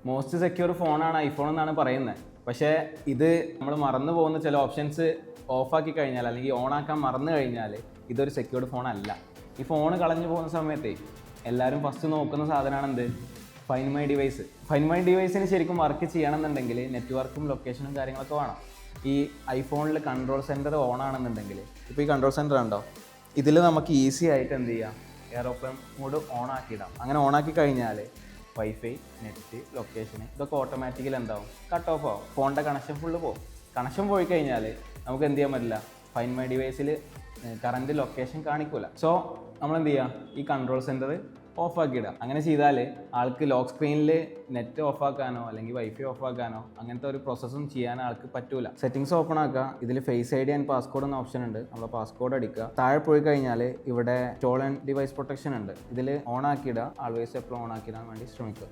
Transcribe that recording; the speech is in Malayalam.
മോസ്റ്റ് സെക്യൂർ ഫോണാണ് ഐഫോൺ എന്നാണ് പറയുന്നത്. പക്ഷേ ഇത് നമ്മൾ മറന്നു പോകുന്ന ചില ഓപ്ഷൻസ് ഓഫാക്കി കഴിഞ്ഞാൽ അല്ലെങ്കിൽ ഓൺ ആക്കാൻ മറന്നു കഴിഞ്ഞാൽ ഇതൊരു സെക്യൂർഡ് ഫോൺ അല്ല. ഈ ഫോൺ കളഞ്ഞു പോകുന്ന സമയത്ത് എല്ലാവരും ഫസ്റ്റ് നോക്കുന്ന സാധനമാണ് എന്ത്? Find my device. Find my ഡിവൈസിന് ശരിക്കും വർക്ക് ചെയ്യണമെന്നുണ്ടെങ്കിൽ നെറ്റ്വർക്കും ലൊക്കേഷനും കാര്യങ്ങളൊക്കെ വേണം. ഈ ഐഫോണിൽ കൺട്രോൾ സെൻറ്റർ ഓൺ ആണെന്നുണ്ടെങ്കിൽ, ഇപ്പോൾ ഈ കൺട്രോൾ സെൻറ്റർ ഉണ്ടോ, ഇതിൽ നമുക്ക് ഈസി ആയിട്ട് എന്ത് ചെയ്യാം, എയറോപ്ലെയിൻ മോഡ് ഓൺ ആക്കിയിടാം. അങ്ങനെ ഓൺ ആക്കി കഴിഞ്ഞാൽ വൈഫൈ, നെറ്റ്, ലൊക്കേഷൻ ഇതൊക്കെ ഓട്ടോമാറ്റിക്കലി എന്താവും, കട്ട് ഓഫ് ആവും. ഫോണിൻ്റെ കണക്ഷൻ ഫുള്ള് പോകും. കണക്ഷൻ പോയി കഴിഞ്ഞാൽ നമുക്ക് എന്ത് ചെയ്യാൻ പറ്റില്ല, ഫൈൻഡ് മൈ ഡിവൈസിൽ കറൻറ്റ് ലൊക്കേഷൻ കാണിക്കില്ല. സോ നമ്മൾ എന്ത് ചെയ്യുക, ഈ കൺട്രോൾ സെൻറ്റർ ഓഫാക്കിയിടാം. അങ്ങനെ ചെയ്താൽ ആൾക്ക് ലോക്ക് സ്ക്രീനിൽ നെറ്റ് ഓഫാക്കാനോ അല്ലെങ്കിൽ വൈഫൈ ഓഫാക്കാനോ അങ്ങനത്തെ ഒരു പ്രോസസ്സും ചെയ്യാൻ ആൾക്ക് പറ്റൂല. സെറ്റിംഗ്സ് ഓപ്പൺ ആക്കുക. ഇതിൽ face I D and passcode എന്ന ഓപ്ഷൻ ഉണ്ട്. നമ്മൾ പാസ്കോഡ് അടിക്കുക. താഴെ പോയി കഴിഞ്ഞാൽ ഇവിടെ സ്റ്റോളൻ ഡിവൈസ് പ്രൊട്ടക്ഷൻ ഉണ്ട്. ഇതിൽ ഓൺ ആക്കിയിടുക. ആൾവേസ് എപ്പോഴും ഓൺ ആക്കിയിടാൻ വേണ്ടി ശ്രമിക്കുക.